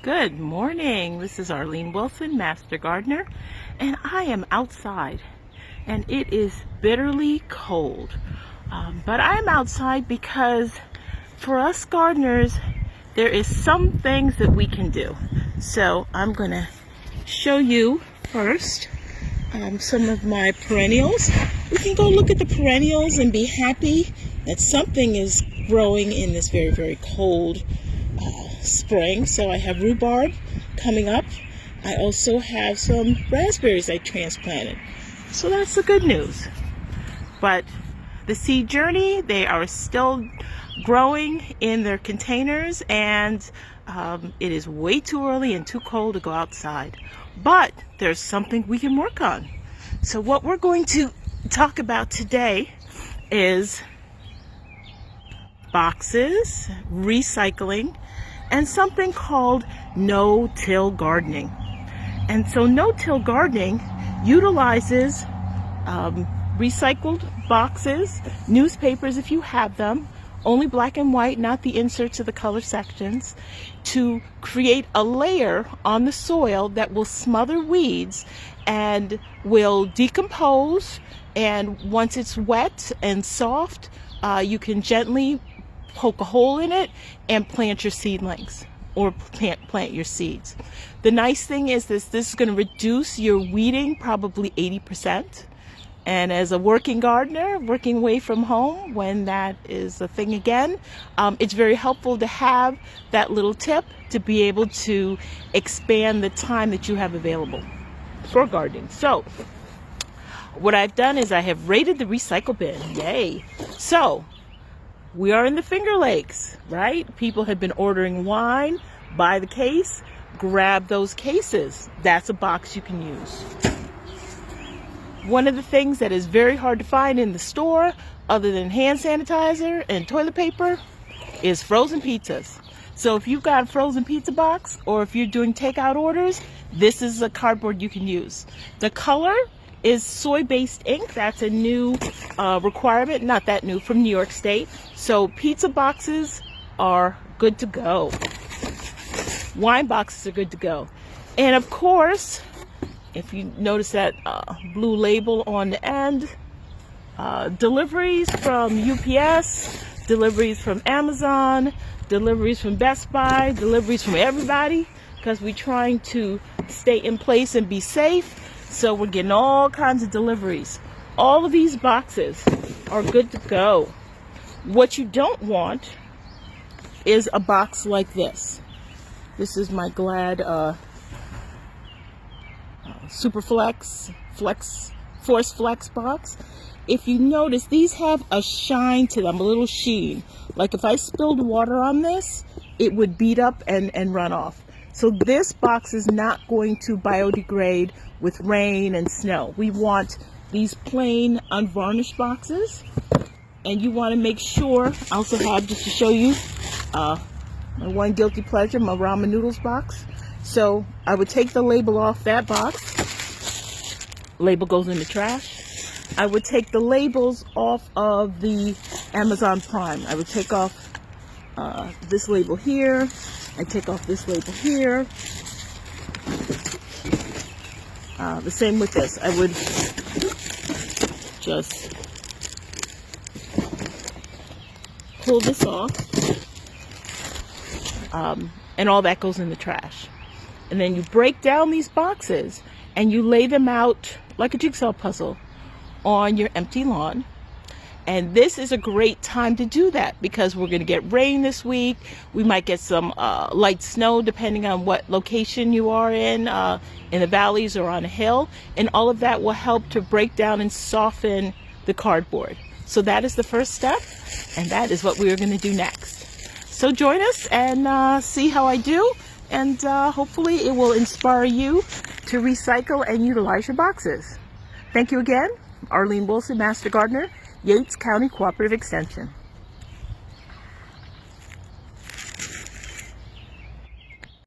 Good morning. This is Arlene Wilson, Master Gardener, and I am outside, and it is bitterly cold. But I'm outside because for us gardeners, there is some things that we can do. So I'm going to show you first some of my perennials. We can go look at the perennials and be happy that something is growing in this very, very cold spring. So I have rhubarb coming up. I also have some raspberries I transplanted. So that's the good news. But the seed journey, they are still growing in their containers, and it is way too early and too cold to go outside. But there's something we can work on. So what we're going to talk about today is boxes, recycling, and something called no-till gardening. And so no-till gardening utilizes recycled boxes, newspapers if you have them, only black and white, not the inserts of the color sections, to create a layer on the soil that will smother weeds and will decompose. And once it's wet and soft, you can gently poke a hole in it and plant your seedlings or plant your seeds. The nice thing is this is going to reduce your weeding probably 80%. And as a working gardener, working away from home, when that is a thing again, it's very helpful to have that little tip to be able to expand the time that you have available for gardening. So what I've done is I have raided the recycle bin. Yay! So we are in the Finger Lakes, right? People have been ordering wine by the case. Grab those cases. That's a box you can use. One of the things that is very hard to find in the store, other than hand sanitizer and toilet paper, is frozen pizzas. So if you've got a frozen pizza box, or if you're doing takeout orders, this is a cardboard you can use. The color is soy-based ink. That's a new requirement, not that new, from New York State. So pizza boxes are good to go. Wine boxes are good to go. And of course, if you notice that blue label on the end, deliveries from UPS, deliveries from Amazon, deliveries from Best Buy, deliveries from everybody, because we're trying to stay in place and be safe. So we're getting all kinds of deliveries. All of these boxes are good to go. What you don't want is a box like this. This is my Glad Superflex Force Flex box. If you notice, these have a shine to them, a little sheen. Like if I spilled water on this, it would beat up and run off. So this box is not going to biodegrade with rain and snow. We want these plain unvarnished boxes. And you want to make sure, I also have, just to show you, my one guilty pleasure, my ramen noodles box. So I would take the label off that box. Label goes in the trash. I would take the labels off of the Amazon Prime. I would take off this label here. I take off this label here. The same with this. I would just pull this off, and all that goes in the trash. And then you break down these boxes and you lay them out like a jigsaw puzzle on your empty lawn. And this is a great time to do that because we're going to get rain this week. We might get some light snow depending on what location you are in the valleys or on a hill. And all of that will help to break down and soften the cardboard. So that is the first step, and that is what we are going to do next. So join us and see how I do, and hopefully it will inspire you to recycle and utilize your boxes. Thank you again. Arlene Wilson, Master Gardener, Yates County Cooperative Extension.